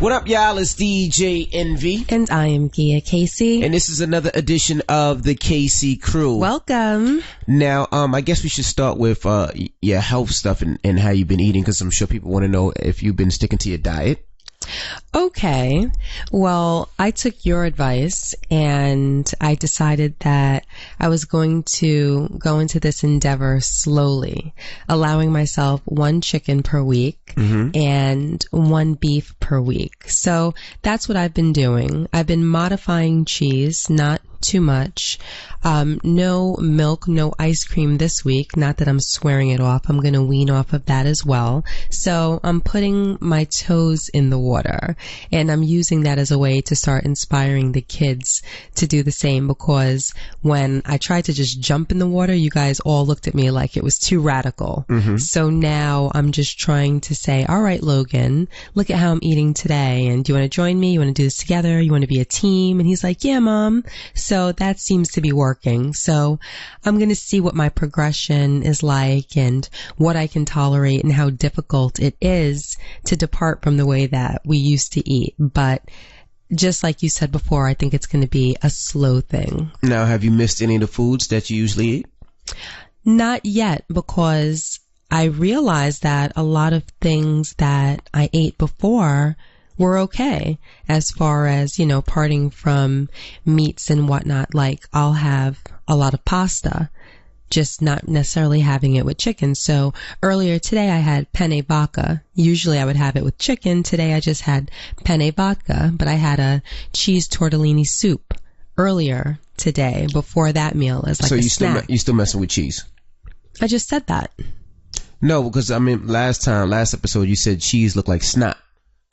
What up, y'all? It's DJ Envy. And I am Gia Casey. And this is another edition of the Casey Crew. Welcome. Now, I guess we should start with your health stuff and how you've been eating, because I'm sure people want to know if you've been sticking to your diet. Okay. Well, I took your advice and I decided that I was going to go into this endeavor slowly, allowing myself 1 chicken per week and 1 beef per week. So that's what I've been doing. I've been modifying cheese, not too much. No milk, no ice cream this week. Not that I'm swearing it off. I'm going to wean off of that as well. So I'm putting my toes in the water, and I'm using that as a way to start inspiring the kids to do the same, because when I tried to just jump in the water, you guys all looked at me like it was too radical. So now I'm just trying to say, all right, Logan, look at how I'm eating today. And do you want to join me? You want to do this together? You want to be a team? And he's like, yeah, Mom. So that seems to be working. So I'm going to see what my progression is like and what I can tolerate and how difficult it is to depart from the way that we used to eat. But just like you said before, I think it's going to be a slow thing. Now, have you missed any of the foods that you usually eat? Not yet, because I realized that a lot of things that I ate before were okay, as far as, you know, parting from meats and whatnot. Like, I'll have a lot of pasta, just not necessarily having it with chicken. So earlier today I had penne vodka. Usually I would have it with chicken. Today I just had penne vodka, but I had a cheese tortellini soup earlier today before that meal as like a snack. You still messing with cheese? I just said that. No, because I mean, last episode you said cheese looked like snot.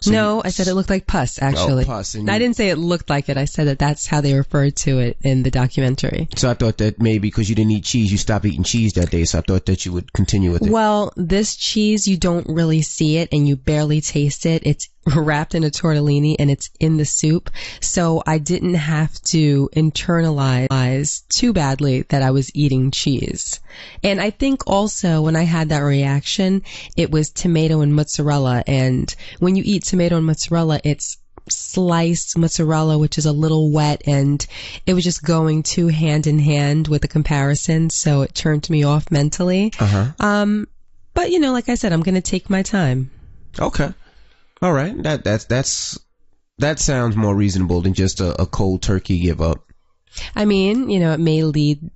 So no, I said it looked like pus, actually. Oh, pus. I didn't say it looked like it. I said that that's how they referred to it in the documentary. So I thought that maybe because you didn't eat cheese, you stopped eating cheese that day. So I thought that you would continue with it. Well, this cheese, you don't really see it and you barely taste it. It's wrapped in a tortellini and it's in the soup. So I didn't have to internalize too badly that I was eating cheese. And I think also when I had that reaction, it was tomato and mozzarella. And when you eat tomato and mozzarella, it's sliced mozzarella, which is a little wet, and it was just going too hand in hand with the comparison. So it turned me off mentally. But you know, like I said, I'm going to take my time. Okay. All right. That sounds more reasonable than just a cold turkey give up. I mean, you know, it may lead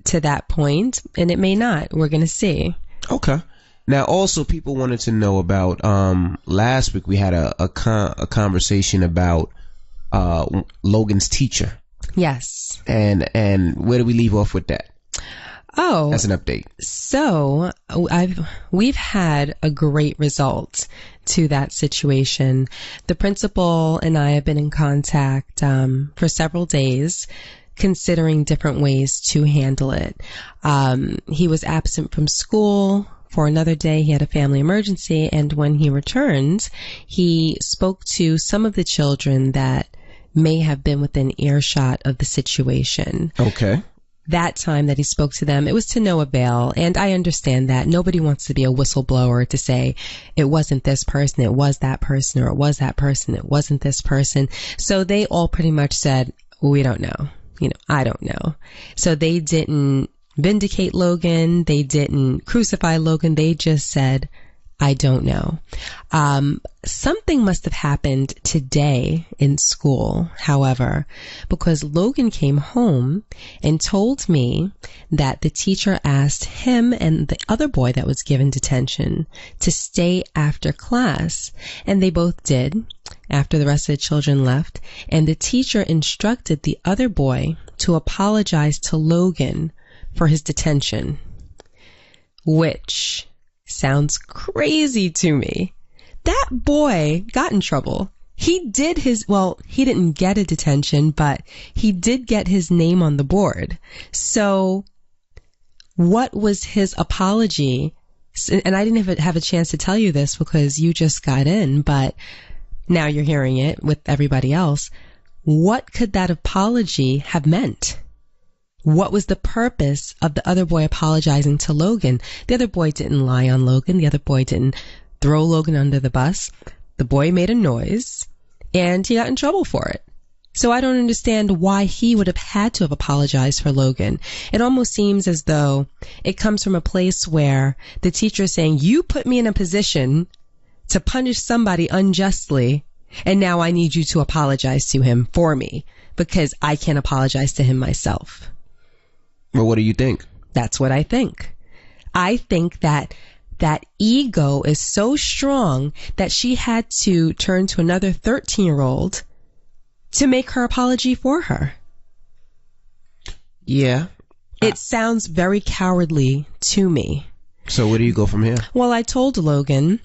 to that point and it may not. We're going to see. Okay. Now, also, people wanted to know about, last week we had a conversation about, Logan's teacher. Yes. And where do we leave off with that? Oh. That's an update. So, we've had a great result to that situation. The principal and I have been in contact, for several days, considering different ways to handle it. He was absent from school for another day. He had a family emergency, and when he returned, he spoke to some of the children that may have been within earshot of the situation. Okay. That time that he spoke to them, it was to no avail, and I understand that. Nobody wants to be a whistleblower to say, it wasn't this person, it was that person, or it was that person, it wasn't this person. So they all pretty much said, we don't know. You know, I don't know. So they didn't vindicate Logan. They didn't crucify Logan. They just said, I don't know. Something must have happened today in school, however, because Logan came home and told me that the teacher asked him and the other boy that was given detention to stay after class, and they both did after the rest of the children left, and the teacher instructed the other boy to apologize to Logan for his detention, which sounds crazy to me. That boy got in trouble. He didn't get a detention, but he did get his name on the board. So what was his apology? And I didn't have a chance to tell you this because you just got in, but now you're hearing it with everybody else. What could that apology have meant? What was the purpose of the other boy apologizing to Logan? The other boy didn't lie on Logan. The other boy didn't throw Logan under the bus. The boy made a noise. and he got in trouble for it. So I don't understand why he would have had to have apologized for Logan. It almost seems as though it comes from a place where the teacher is saying, you put me in a position to punish somebody unjustly, and now I need you to apologize to him for me because I can't apologize to him myself. Well, what do you think? That's what I think. I think that ego is so strong that she had to turn to another 13-year-old to make her apology for her. Yeah. It sounds very cowardly to me. So where do you go from here? Well, I told Logan,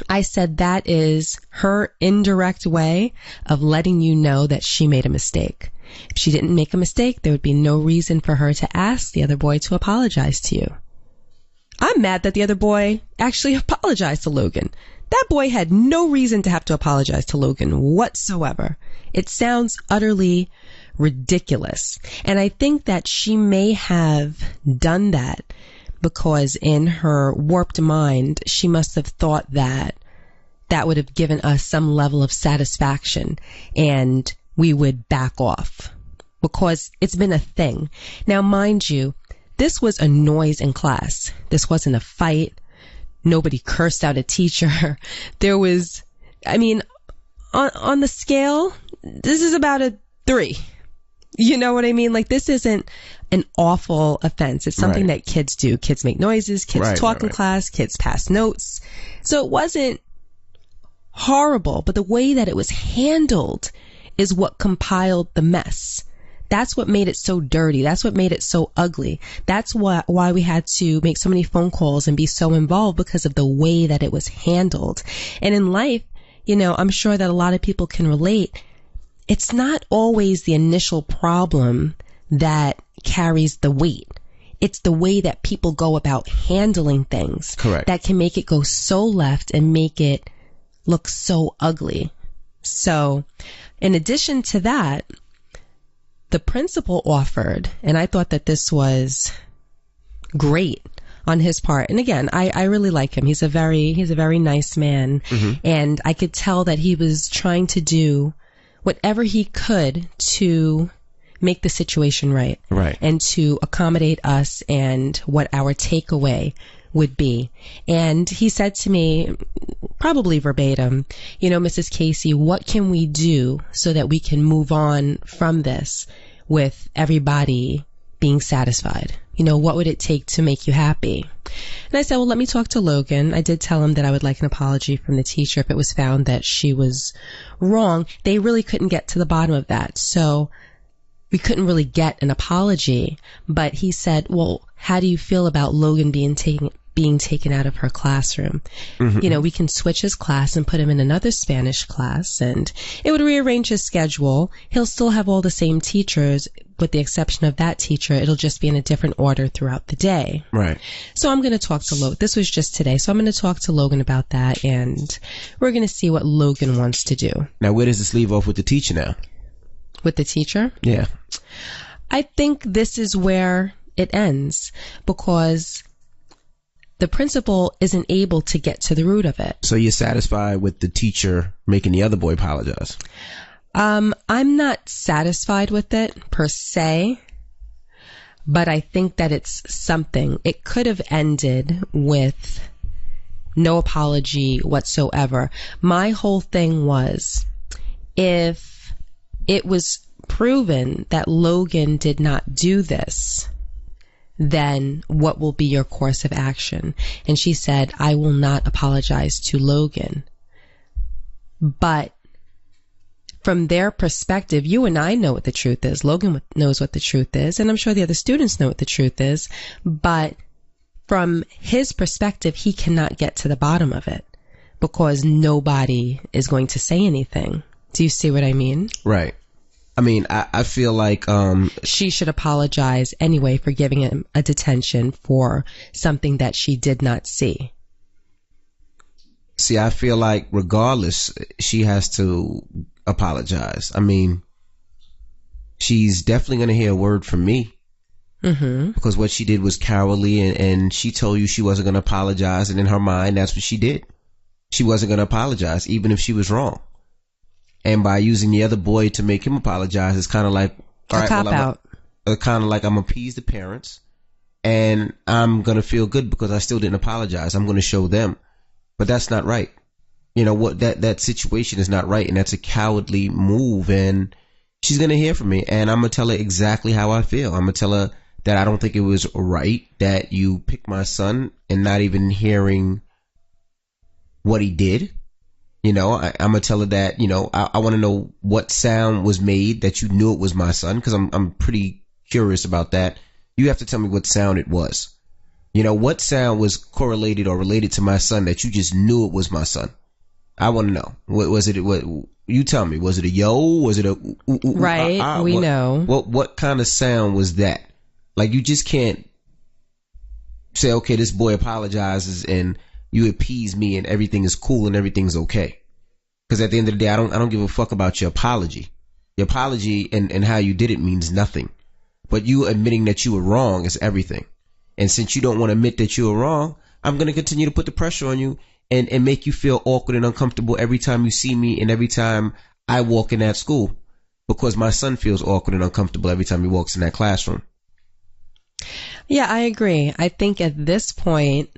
I said that is her indirect way of letting you know that she made a mistake. If she didn't make a mistake, there would be no reason for her to ask the other boy to apologize to you. I'm mad that the other boy actually apologized to Logan. That boy had no reason to have to apologize to Logan whatsoever. It sounds utterly ridiculous. And I think that she may have done that because in her warped mind, she must have thought that that would have given us some level of satisfaction and we would back off because it's been a thing. Now, mind you, this was a noise in class. This wasn't a fight. Nobody cursed out a teacher. There was, I mean, on the scale, this is about a 3. You know what I mean? Like, this isn't an awful offense. It's something that kids do. Kids make noises, kids talk in class, kids pass notes. So it wasn't horrible, but the way that it was handled is what compiled the mess. That's what made it so dirty. That's what made it so ugly. That's why we had to make so many phone calls and be so involved because of the way that it was handled. And in life, you know, I'm sure that a lot of people can relate. It's not always the initial problem that carries the weight. It's the way that people go about handling things. Correct. That can make it go so left and make it look so ugly. So, in addition to that, the principal offered, and I thought that this was great on his part. And again, I really like him. He's a very nice man. Mm-hmm. And I could tell that he was trying to do whatever he could to make the situation right. And to accommodate us and what our takeaway would be. And he said to me, probably verbatim, you know, Mrs. Casey, what can we do so that we can move on from this with everybody being satisfied? You know, what would it take to make you happy? And I said, well, let me talk to Logan. I did tell him that I would like an apology from the teacher if it was found that she was wrong. They really couldn't get to the bottom of that. So we couldn't really get an apology. But he said, well, how do you feel about Logan being taken out of her classroom? Mm-hmm. You know, we can switch his class and put him in another Spanish class, and it would rearrange his schedule. He'll still have all the same teachers, with the exception of that teacher. It'll just be in a different order throughout the day. Right. So I'm going to talk to Logan. This was just today. So I'm going to talk to Logan about that, and we're going to see what Logan wants to do. Now, where does this leave off with the teacher now? With the teacher? Yeah. I think this is where it ends, because the principal isn't able to get to the root of it. So you're satisfied with the teacher making the other boy apologize? I'm not satisfied with it per se, but I think that it's something. It could have ended with no apology whatsoever. My whole thing was, if it was proven that Logan did not do this, then what will be your course of action? And she said, I will not apologize to Logan. But from their perspective, you and I know what the truth is. Logan knows what the truth is, and I'm sure the other students know what the truth is. But from his perspective, he cannot get to the bottom of it because nobody is going to say anything. Do you see what I mean? Right. I mean, I feel like she should apologize anyway for giving him a detention for something that she did not see. See, I feel like regardless, she has to apologize. I mean, she's definitely going to hear a word from me. Mm-hmm. Because what she did was cowardly, and she told you she wasn't going to apologize, and in her mind, that's what she did. She wasn't going to apologize, even if she was wrong. And by using the other boy to make him apologize, it's kind of like, all right, cop out. Kind of like I'm appease the parents, and I'm gonna feel good because I still didn't apologize. I'm gonna show them, but that's not right. You know what? That situation is not right, and that's a cowardly move. And she's gonna hear from me, and I'm gonna tell her exactly how I feel. I'm gonna tell her that I don't think it was right that you picked my son and not even hearing what he did. You know, I'm gonna tell her that, you know, I want to know what sound was made that you knew it was my son, because I'm pretty curious about that. You have to tell me what sound it was. You know, what sound was correlated or related to my son that you just knew it was my son? I want to know. What was it? What you tell me? Was it a yo? Was it a right? We know. What kind of sound was that? Like, you just can't say, okay, this boy apologizes and you appease me and everything is cool and everything's okay. Because at the end of the day, I don't give a fuck about your apology. Your apology and how you did it means nothing. But you admitting that you were wrong is everything. And since you don't want to admit that you were wrong, I'm going to continue to put the pressure on you and make you feel awkward and uncomfortable every time you see me and every time I walk in that school. Because my son feels awkward and uncomfortable every time he walks in that classroom. Yeah, I agree. I think at this point,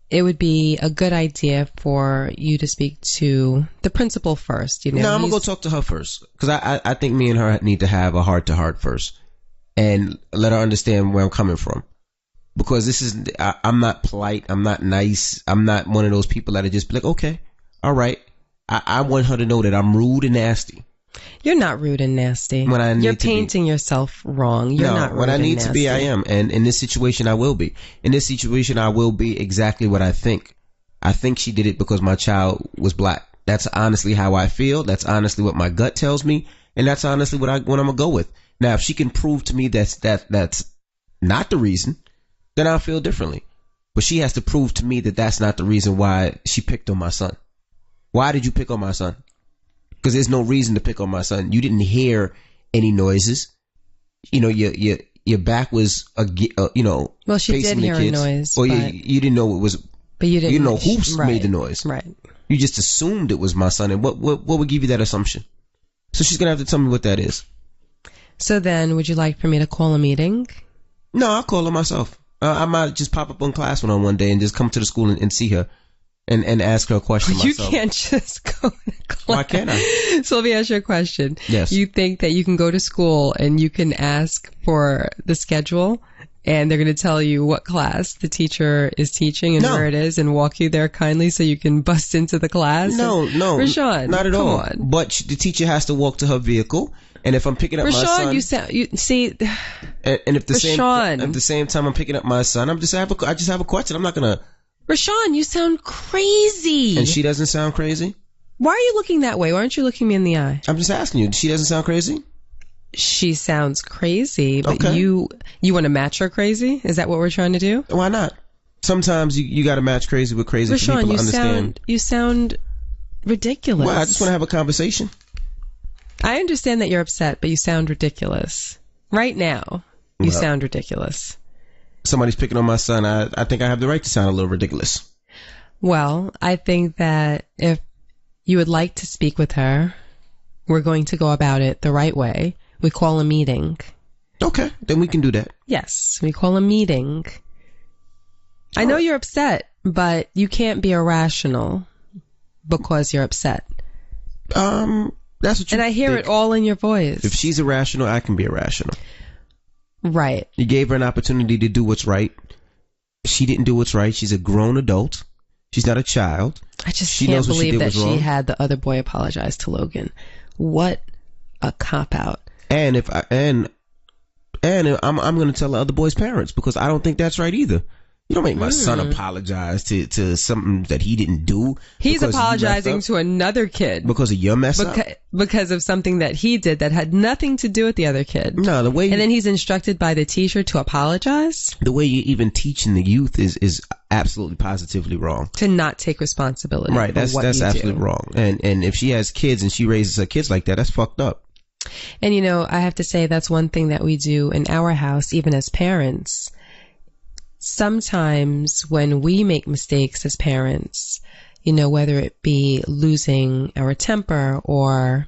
it would be a good idea for you to speak to the principal first. You know, no, I'm going to go talk to her first. Because I think me and her need to have a heart-to-heart first. And let her understand where I'm coming from. Because I'm not polite. I'm not nice. I'm not one of those people that are just like, okay, all right. I want her to know that I'm rude and nasty. You're not rude and nasty. You're painting yourself wrong. You're not rude and nasty. When I need to be, I am. And in this situation, I will be. In this situation, I will be exactly what I think. I think she did it because my child was black. That's honestly how I feel. That's honestly what my gut tells me. And that's honestly what I'm going to go with. Now, if she can prove to me that's not the reason, then I'll feel differently. But she has to prove to me that that's not the reason why she picked on my son. Why did you pick on my son? Because there's no reason to pick on my son. You didn't hear any noises. You know, your back was, well, she did hear a noise. Or you didn't know it was, but you didn't know who made the noise. Right. You just assumed it was my son. And what would give you that assumption? So she's going to have to tell me what that is. So then, would you like for me to call a meeting? No, I'll call her myself. I might just pop up on class one day and just come to the school and see her and ask her a question myself. You can't just go to class. Why can't I? So let me ask you a question. Yes. You think that you can go to school and you can ask for the schedule and they're going to tell you what class the teacher is teaching and where it is and walk you there kindly so you can bust into the class? No. Rashawn, not at all. On. But the teacher has to walk to her vehicle. And if I'm picking up my son, you see. And if at the same time I'm picking up my son, I just have a question. I'm not gonna. Rashawn, you sound crazy. And she doesn't sound crazy. Why are you looking that way? Why aren't you looking me in the eye? I'm just asking you. She doesn't sound crazy. She sounds crazy, but okay. You want to match her crazy? Is that what we're trying to do? Why not? Sometimes you got to match crazy with crazy for people to understand. You sound ridiculous. Well, I just want to have a conversation. I understand that you're upset, but you sound ridiculous. Right now, you sound ridiculous. Somebody's picking on my son. I think I have the right to sound a little ridiculous. Well, I think that if you would like to speak with her, we're going to go about it the right way. We call a meeting. Okay, then we can do that. Yes, we call a meeting. I know you're upset, but you can't be irrational because you're upset. That's what you And I hear think. it all in your voice. If she's irrational, I can be irrational. Right. You gave her an opportunity to do what's right. She didn't do what's right. She's a grown adult. She's not a child. I just can't believe that she had the other boy apologize to Logan. What a cop-out. And I'm going to tell the other boy's parents because I don't think that's right either. You don't make my son apologize to something that he didn't do. He's apologizing to another kid. Because of your mess up? Because of something that he did that had nothing to do with the other kid. No, the way... And then he's instructed by the teacher to apologize? The way you even teaching the youth is absolutely positively wrong. To not take responsibility. Right, that's absolutely wrong. And if she has kids and she raises her kids like that, that's fucked up. And you know, I have to say that's one thing that we do in our house, even as parents. Sometimes when we make mistakes as parents, whether it be losing our temper or,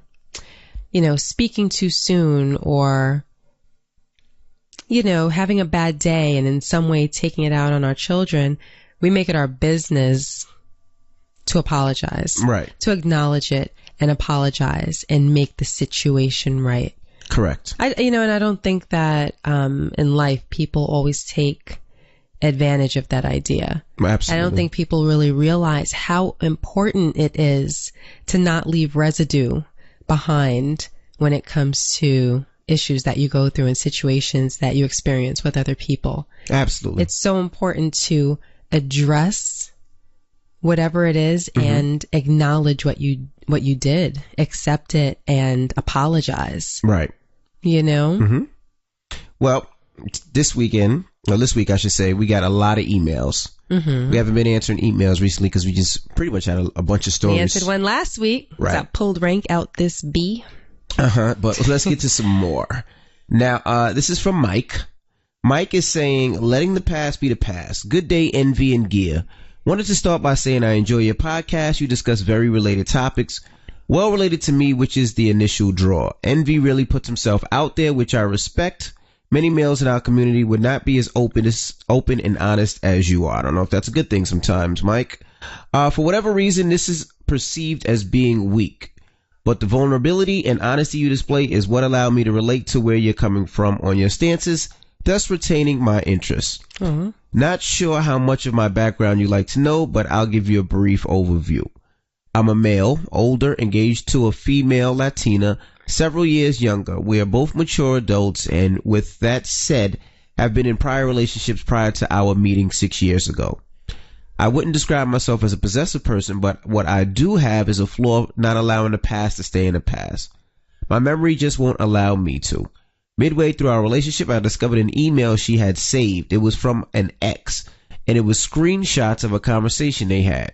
speaking too soon or, having a bad day and in some way taking it out on our children, we make it our business to apologize. Right. To acknowledge it and apologize and make the situation right. Correct. And I don't think that in life people always take advantage of that idea. Absolutely. I don't think people really realize how important it is to not leave residue behind when it comes to issues that you go through and situations that you experience with other people. Absolutely. It's so important to address whatever it is and acknowledge what you did, accept it and apologize. Right. Well, this week I should say, we got a lot of emails. We haven't been answering emails recently because we just pretty much had a bunch of stories. We answered one last week. Right. Got pulled rank out this B. But let's get to some more. Now, this is from Mike. Mike is saying, letting the past be the past. Good day, Envy and Gear. Wanted to start by saying I enjoy your podcast. You discuss very related topics. Well related to me, which is the initial draw. Envy really puts himself out there, which I respect. Many males in our community would not be as open and honest as you are. I don't know if that's a good thing sometimes, Mike. For whatever reason, this is perceived as being weak. But the vulnerability and honesty you display is what allowed me to relate to where you're coming from on your stances, thus retaining my interest. Not sure how much of my background you'd like to know, but I'll give you a brief overview. I'm a male, older, engaged to a female Latina, several years younger. We are both mature adults, and with that said, have been in prior relationships prior to our meeting 6 years ago. I wouldn't describe myself as a possessive person, but what I do have is a flaw of not allowing the past to stay in the past. My memory just won't allow me to. Midway through our relationship, I discovered an email she had saved. It was from an ex, and it was screenshots of a conversation they had.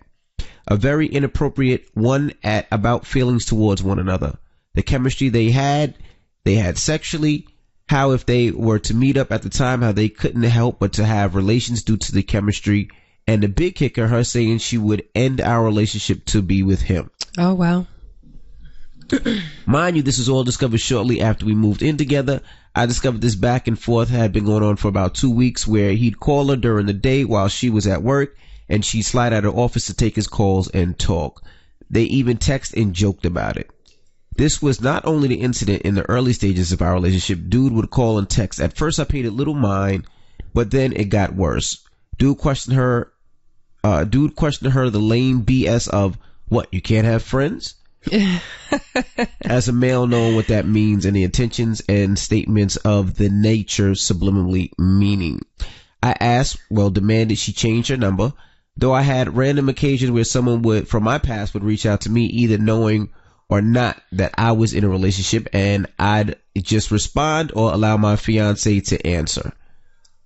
A very inappropriate one about feelings towards one another. The chemistry they had sexually, how if they were to meet up at the time, how they couldn't help but to have relations due to the chemistry, and the big kicker, her saying she would end our relationship to be with him. Oh, wow. Mind you, this was all discovered shortly after we moved in together. I discovered this back and forth had been going on for about 2 weeks, where he'd call her during the day while she was at work, and she'd slide out of her office to take his calls and talk. They even text and joked about it. This was not only the incident in the early stages of our relationship. Dude would call and text. At first I paid it little mind, but then it got worse. Dude questioned her the lame BS of, what, you can't have friends? As a male, knowing what that means and the intentions and statements of the nature subliminally meaning. I asked, demanded she change her number, though I had random occasions where someone from my past would reach out to me, either knowing or not that I was in a relationship, and I'd just respond or allow my fiance to answer.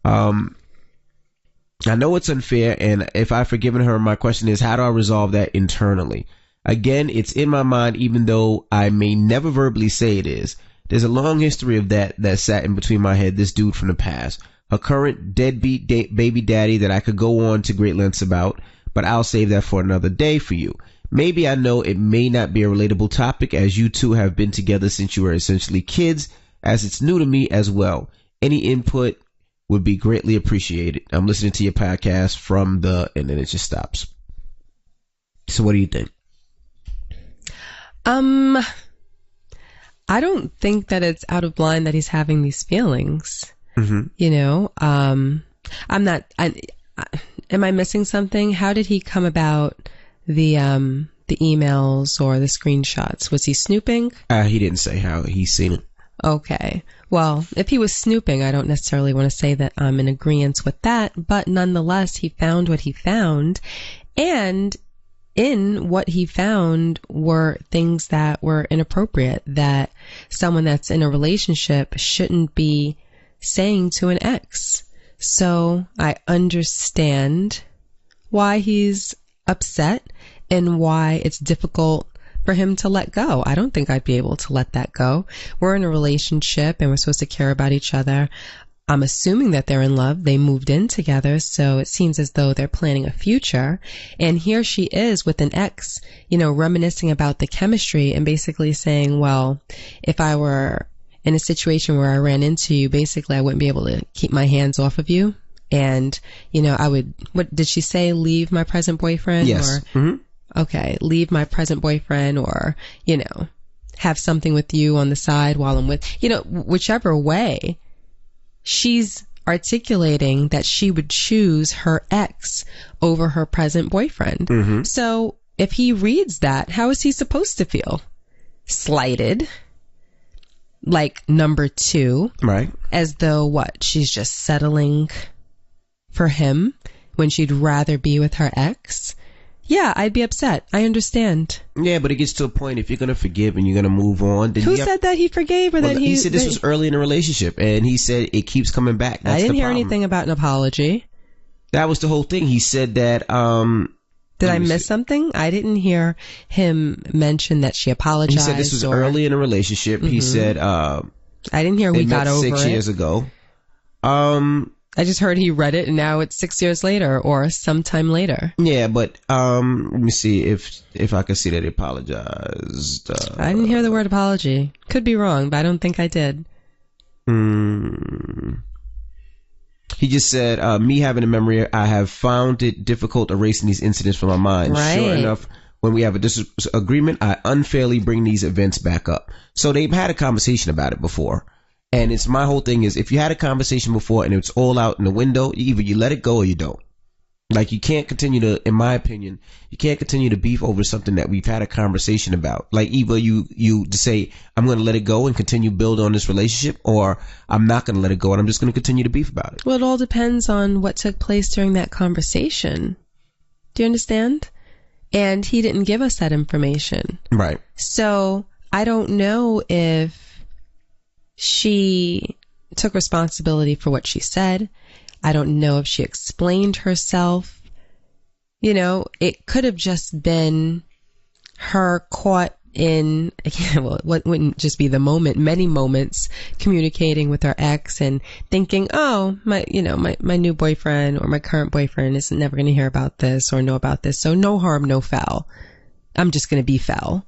I know it's unfair, and if I've forgiven her, my question is, how do I resolve that internally? Again, it's in my mind, even though I may never verbally say it is. There's a long history of that sat in between my head, this dude from the past. A current deadbeat baby daddy that I could go on to great lengths about, but I'll save that for another day for you. Maybe I know it may not be a relatable topic, as you two have been together since you were essentially kids, as it's new to me as well. Any input would be greatly appreciated. I'm listening to your podcast from and then it just stops. So what do you think? I don't think that it's out of line that he's having these feelings. I'm not, am I missing something? How did he come about the emails or the screenshots? Was he snooping? He didn't say how he's seen it. Okay. Well, if he was snooping, I don't necessarily want to say that I'm in agreement with that, but nonetheless, he found what he found, and in what he found were things that were inappropriate, that someone that's in a relationship shouldn't be saying to an ex. So I understand why he's upset and why it's difficult for him to let go. I don't think I'd be able to let that go. We're in a relationship and we're supposed to care about each other. I'm assuming that they're in love. They moved in together, so it seems as though they're planning a future. And here she is with an ex, reminiscing about the chemistry and basically saying, well, if I were in a situation where I ran into you, basically I wouldn't be able to keep my hands off of you. And, I would, what did she say? Leave my present boyfriend? Yes. Or, okay, leave my present boyfriend or, have something with you on the side while I'm with, whichever way. She's articulating that she would choose her ex over her present boyfriend. Mm-hmm. So if he reads that, how is he supposed to feel? Slighted. Like number 2. Right. As though what? She's just settling for him when she'd rather be with her ex? Yeah, I'd be upset. I understand. Yeah, but it gets to a point, if you're going to forgive and you're going to move on, then who said that he forgave or that he said this was early in the relationship, and he said it keeps coming back. That's I didn't the hear problem. anything about an apology. That was the whole thing. He said that did I miss something? I didn't hear him mention that she apologized. He said this was early in a relationship. Mm-hmm. He said I didn't hear we got over 6 years ago. I just heard he read it and now it's 6 years later or sometime later. Yeah, but let me see if I can see that he apologized. I didn't hear the word apology. Could be wrong, but I don't think I did. He just said, me having a memory, I have found it difficult erasing these incidents from my mind. Right. Sure enough, when we have a disagreement, I unfairly bring these events back up. So they've had a conversation about it before. And it's my whole thing is, if you had a conversation before and it's all out in the window, either you let it go or you don't. Like, you can't continue to, in my opinion, you can't continue to beef over something that we've had a conversation about. Like, either you to say, I'm going to let it go and continue build on this relationship, or I'm not going to let it go and I'm just going to continue to beef about it. Well, it all depends on what took place during that conversation. Do you understand? And he didn't give us that information. Right. So I don't know if she took responsibility for what she said. I don't know if she explained herself. It could have just been her caught in, well, it wouldn't just be the moment, many moments communicating with her ex and thinking, oh, my new boyfriend or my current boyfriend is never going to hear about this or know about this. So no harm, no foul. I'm just going to be foul.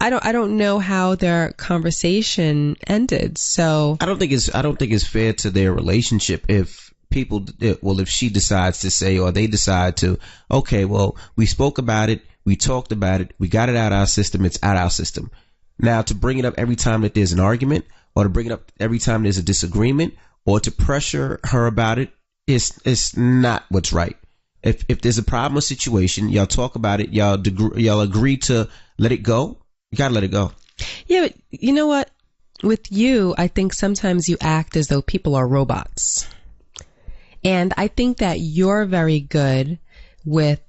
I don't know how their conversation ended. So I don't think it's fair to their relationship if if she decides to say, or they decide to, okay, well, we spoke about it, we talked about it, we got it out of our system, it's out of our system. Now, to bring it up every time that there's an argument, or to bring it up every time there's a disagreement, or to pressure her about it, it's not what's right. If there's a problem or situation, y'all talk about it, y'all agree to let it go. You gotta let it go. Yeah, but you know what? With you, I think sometimes you act as though people are robots. And I think that you're very good with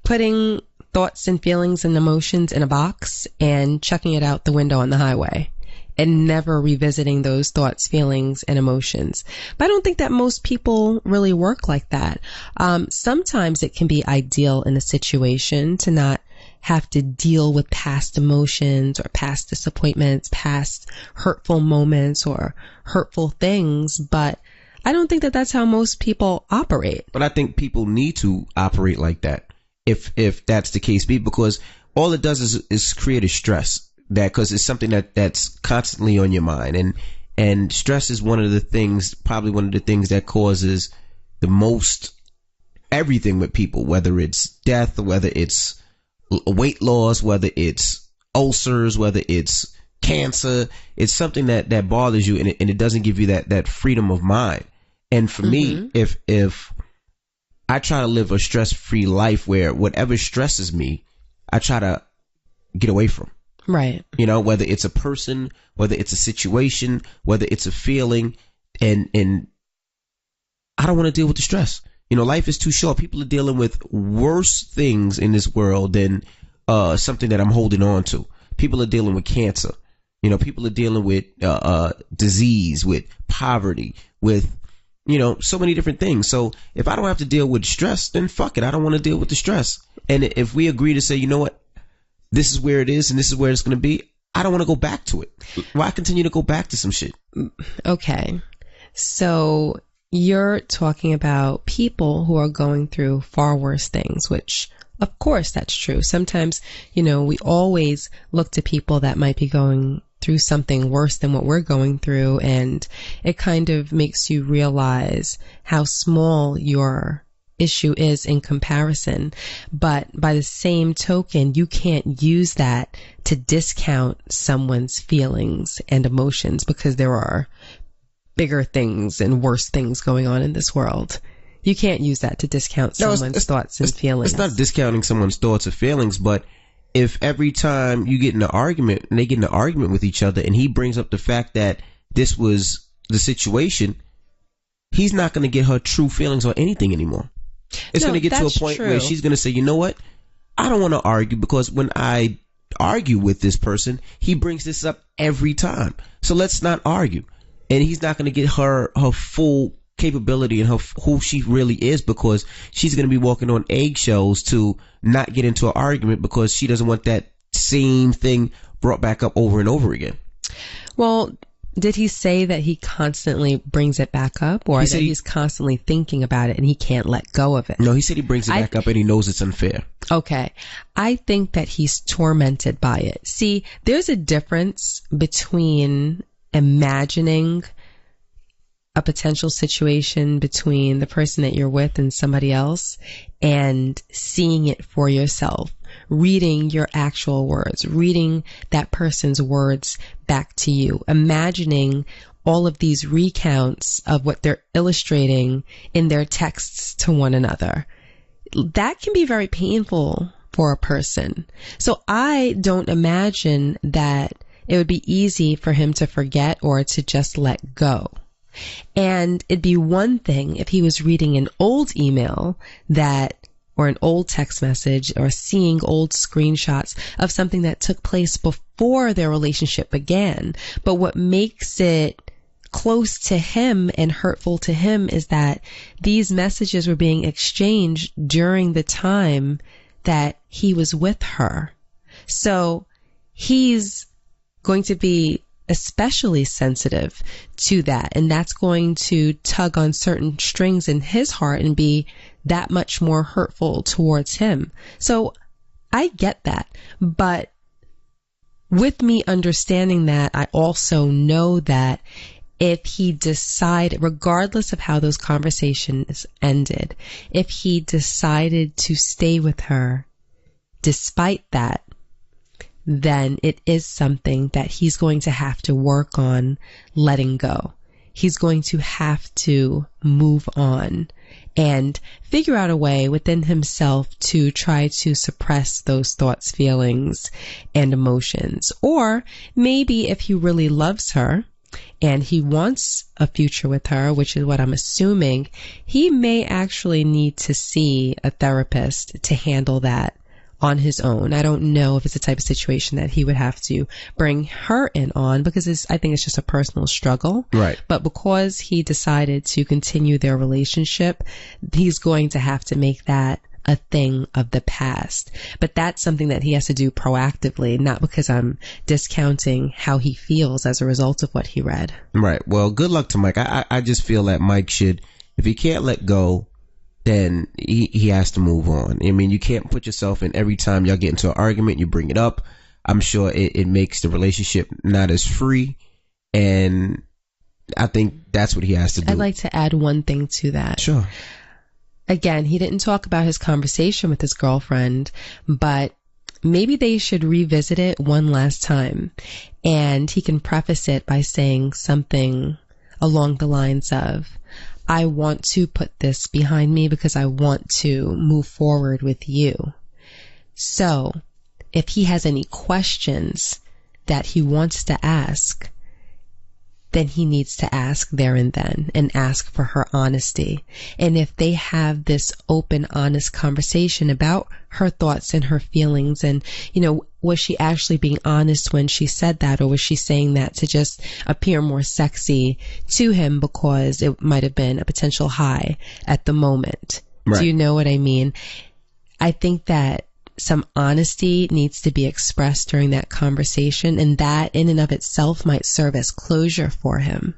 putting thoughts and feelings and emotions in a box and chucking it out the window on the highway and never revisiting those thoughts, feelings, and emotions. But I don't think that most people really work like that. Sometimes it can be ideal in a situation to not have to deal with past emotions or past disappointments, past hurtful moments or hurtful things. But I don't think that that's how most people operate. But I think people need to operate like that, if that's the case be, because all it does is create a stress, because it's something that's constantly on your mind, and stress is probably one of the things that causes the most everything with people, whether it's death, whether it's weight loss, whether it's ulcers, whether it's cancer. It's something that bothers you, and it doesn't give you that freedom of mind. And for me, if I try to live a stress-free life where whatever stresses me, I try to get away from. Right. Whether it's a person, whether it's a situation, whether it's a feeling, and I don't want to deal with the stress. Life is too short. People are dealing with worse things in this world than something that I'm holding on to. People are dealing with cancer. People are dealing with disease, with poverty, with, so many different things. So if I don't have to deal with stress, then fuck it. I don't want to deal with the stress. And if we agree to say, you know what, this is where it is and this is where it's going to be, I don't want to go back to it. Why continue to go back to some shit? Okay. So you're talking about people who are going through far worse things, which of course that's true. Sometimes, we always look to people that might be going through something worse than what we're going through, and it kind of makes you realize how small your issue is in comparison. But by the same token, you can't use that to discount someone's feelings and emotions, because there are bigger things and worse things going on in this world. You can't use that to discount someone's thoughts and feelings. It's not discounting someone's thoughts or feelings, but if every time you get in an argument and they get in an argument with each other and he brings up the fact that this was the situation, he's not going to get her true feelings or anything anymore. It's going to get to a point where she's going to say, you know what? I don't want to argue, because when I argue with this person, he brings this up every time. So let's not argue. And he's not going to get her full capability and who she really is, because she's going to be walking on eggshells to not get into an argument, because she doesn't want that same thing brought back up over and over again. Well, did he say that he constantly brings it back up, or that he's constantly thinking about it and he can't let go of it? No, he said he brings it back up and he knows it's unfair. Okay. I think that he's tormented by it. See, there's a difference between imagining a potential situation between the person that you're with and somebody else, and seeing it for yourself, reading your actual words, reading that person's words back to you, imagining all of these recounts of what they're illustrating in their texts to one another. That can be very painful for a person. So I don't imagine that it would be easy for him to forget or to just let go. And it'd be one thing if he was reading an old email or an old text message, or seeing old screenshots of something that took place before their relationship began. But what makes it close to him and hurtful to him is that these messages were being exchanged during the time that he was with her. So he's going to be especially sensitive to that, and that's going to tug on certain strings in his heart and be that much more hurtful towards him. So I get that, but with me understanding that, I also know that if he decided, regardless of how those conversations ended, if he decided to stay with her despite that, then it is something that he's going to have to work on letting go. He's going to have to move on and figure out a way within himself to try to suppress those thoughts, feelings, and emotions. Or maybe if he really loves her and he wants a future with her, which is what I'm assuming, he may actually need to see a therapist to handle that on his own. I don't know if it's the type of situation that he would have to bring her in on, because I think it's just a personal struggle. Right. But because he decided to continue their relationship, he's going to have to make that a thing of the past. But that's something that he has to do proactively, not because I'm discounting how he feels as a result of what he read. Right. Well, good luck to Mike. I just feel that Mike should, if he can't let go, then he has to move on. I mean, you can't put yourself in every time y'all get into an argument, you bring it up. I'm sure it makes the relationship not as free. And I think that's what he has to do. I'd like to add one thing to that. Sure. Again, he didn't talk about his conversation with his girlfriend, but maybe they should revisit it one last time. And he can preface it by saying something along the lines of, I want to put this behind me because I want to move forward with you. So if he has any questions that he wants to ask, then he needs to ask there and then, and ask for her honesty. And if they have this open, honest conversation about her thoughts and her feelings, and, was she actually being honest when she said that, or was she saying that to just appear more sexy to him because it might have been a potential high at the moment? Right. Do you know what I mean? I think that some honesty needs to be expressed during that conversation, and that in and of itself might serve as closure for him.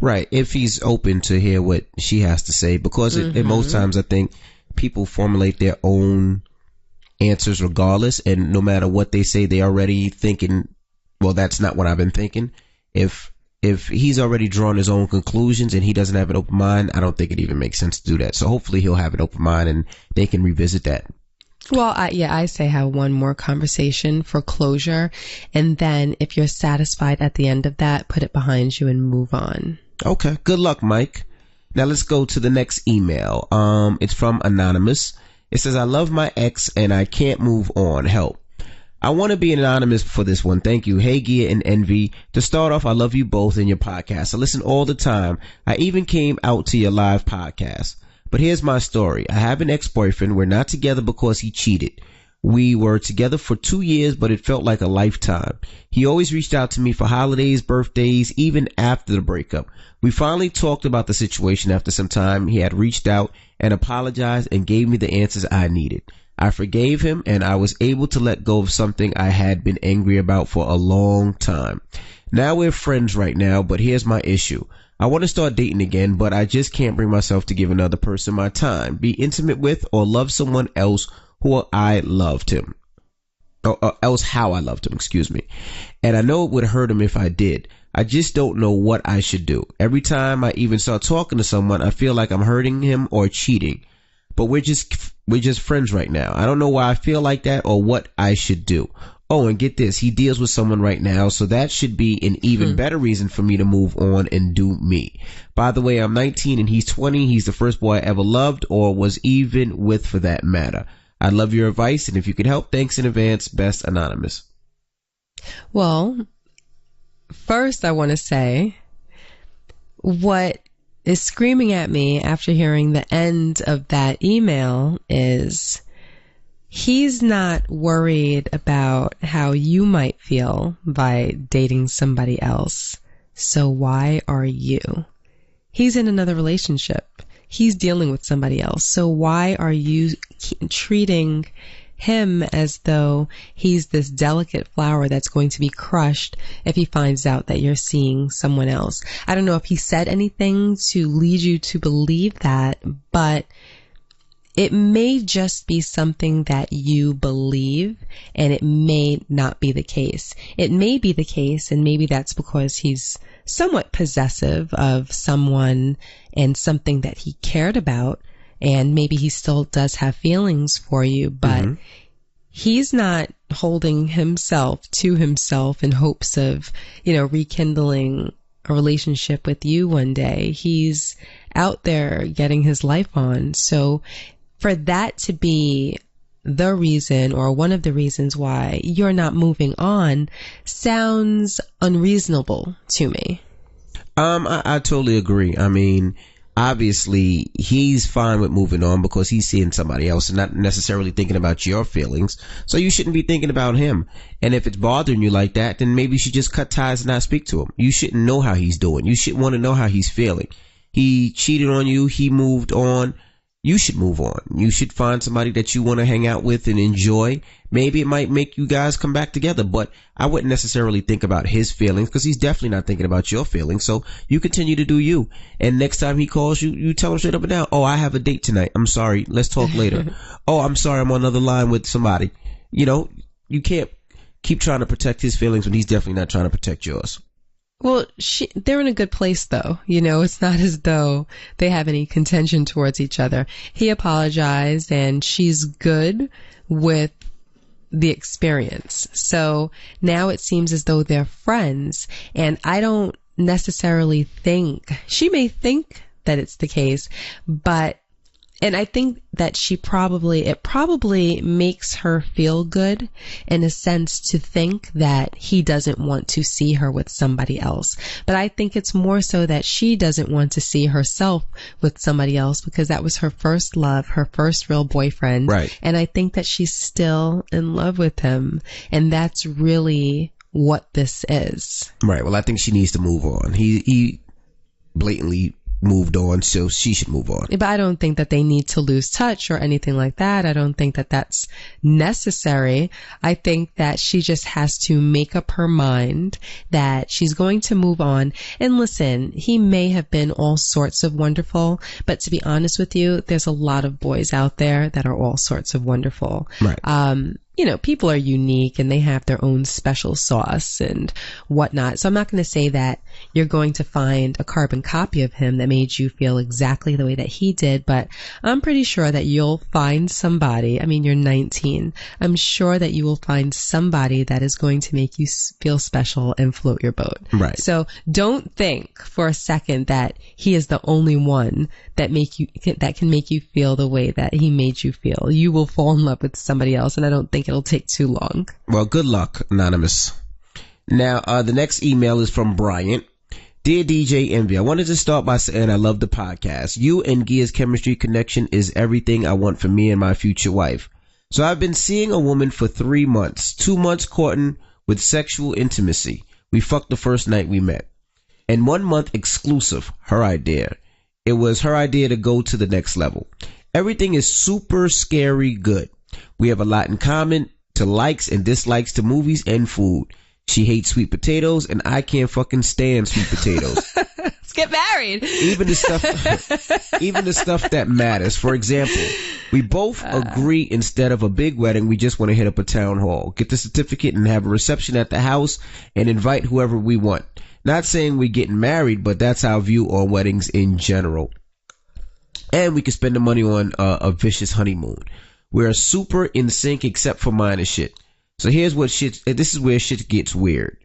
Right. If he's open to hear what she has to say, because at most times I think people formulate their own answers regardless, and no matter what they say, they already thinking, well, that's not what I've been thinking. If he's already drawn his own conclusions and he doesn't have an open mind, I don't think it even makes sense to do that. So hopefully he'll have an open mind and they can revisit that. Well, I say have one more conversation for closure, and then if you're satisfied at the end of that, put it behind you and move on. Okay. Good luck, Mike. Now let's go to the next email. It's from Anonymous. It says, I love my ex and I can't move on. Help. I want to be anonymous for this one. Thank you. Hey, Gia and Envy. To start off, I love you both and your podcast. I listen all the time. I even came out to your live podcast. But here's my story. I have an ex-boyfriend. We're not together because he cheated. We were together for 2 years, but it felt like a lifetime. He always reached out to me for holidays, birthdays, even after the breakup. We finally talked about the situation after some time. He had reached out and apologized and gave me the answers I needed. I forgave him and I was able to let go of something I had been angry about for a long time. Now we're friends right now, but here's my issue. I want to start dating again, but I just can't bring myself to give another person my time, be intimate with, or love someone else who I loved him. Or else how I loved him, excuse me. And I know it would hurt him if I did. I just don't know what I should do. Every time I even start talking to someone, I feel like I'm hurting him or cheating. But we're just friends right now. I don't know why I feel like that or what I should do. Oh, and get this, he deals with someone right now, so that should be an even better reason for me to move on and do me. By the way, I'm 19 and he's 20. He's the first boy I ever loved or was even with, for that matter. I love your advice, and if you could help, thanks in advance. Best, Anonymous. Well, first I want to say what is screaming at me after hearing the end of that email is he's not worried about how you might feel by dating somebody else. So why are you? He's in another relationship. He's dealing with somebody else. So why are you treating him as though he's this delicate flower that's going to be crushed if he finds out that you're seeing someone else? I don't know if he said anything to lead you to believe that, but it may just be something that you believe, and it may not be the case. It may be the case, and maybe that's because he's somewhat possessive of someone and something that he cared about, and maybe he still does have feelings for you, but he's not holding himself to himself in hopes of, rekindling a relationship with you one day. He's out there getting his life on. So for that to be the reason or one of the reasons why you're not moving on sounds unreasonable to me. I totally agree. I mean, obviously he's fine with moving on because he's seeing somebody else and not necessarily thinking about your feelings. So you shouldn't be thinking about him. And if it's bothering you like that, then maybe you should just cut ties and not speak to him. You shouldn't know how he's doing. You shouldn't want to know how he's feeling. He cheated on you. He moved on. You should move on. You should find somebody that you want to hang out with and enjoy. Maybe it might make you guys come back together, but I wouldn't necessarily think about his feelings because he's definitely not thinking about your feelings. So you continue to do you. And next time he calls you, you tell him straight up and down, oh, I have a date tonight. I'm sorry. Let's talk later. Oh, I'm sorry. I'm on another line with somebody. You can't keep trying to protect his feelings when he's definitely not trying to protect yours. Well, they're in a good place, though. It's not as though they have any contention towards each other. He apologized, and she's good with the experience. So now it seems as though they're friends, and I don't necessarily think, she may think that it's the case, and I think that it probably makes her feel good in a sense to think that he doesn't want to see her with somebody else. But I think it's more so that she doesn't want to see herself with somebody else because that was her first love, her first real boyfriend. Right. And I think that she's still in love with him. And that's really what this is. Right. Well, I think she needs to move on. He blatantly moved on, so she should move on. But I don't think that they need to lose touch or anything like that. I don't think that that's necessary. I think that she just has to make up her mind that she's going to move on. And listen, he may have been all sorts of wonderful, but to be honest with you, there's a lot of boys out there that are all sorts of wonderful. Right. You know, people are unique and they have their own special sauce and whatnot. So I'm not going to say that you're going to find a carbon copy of him that made you feel exactly the way that he did, but I'm pretty sure that you'll find somebody. I mean, you're 19. I'm sure that you will find somebody that is going to make you feel special and float your boat. Right. So don't think for a second that he is the only one that can make you feel the way that he made you feel. You will fall in love with somebody else, and I don't think it'll take too long. Well, good luck, Anonymous. Now, the next email is from Bryant. Dear DJ Envy, I wanted to start by saying I love the podcast. You and Gia's chemistry connection is everything I want for me and my future wife. So I've been seeing a woman for 3 months, 2 months courting with sexual intimacy. We fucked the first night we met. And 1 month exclusive, her idea. It was her idea to go to the next level. Everything is super scary good. We have a lot in common, to likes and dislikes to movies and food. She hates sweet potatoes, and I can't fucking stand sweet potatoes. Let's get married. Even the stuff that matters. For example, we both agree instead of a big wedding, we just want to hit up a town hall, get the certificate, and have a reception at the house and invite whoever we want. Not saying we're getting married, but that's our view on weddings in general. And we can spend the money on a vicious honeymoon. We're super in sync except for minor shit. So this is where shit gets weird.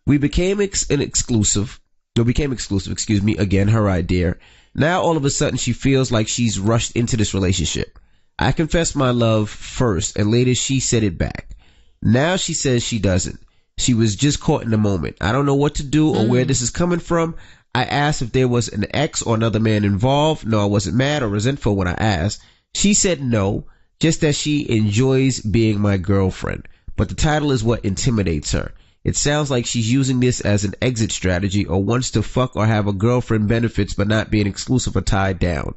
We became exclusive, again, her idea. Now all of a sudden she feels like she's rushed into this relationship. I confessed my love first, and later she said it back. Now she says she doesn't. She was just caught in the moment. I don't know what to do or where this is coming from. I asked if there was an ex or another man involved. No, I wasn't mad or resentful when I asked. She said no, just that she enjoys being my girlfriend. But the title is what intimidates her. It sounds like she's using this as an exit strategy or wants to fuck or have a girlfriend benefits but not being exclusive or tied down.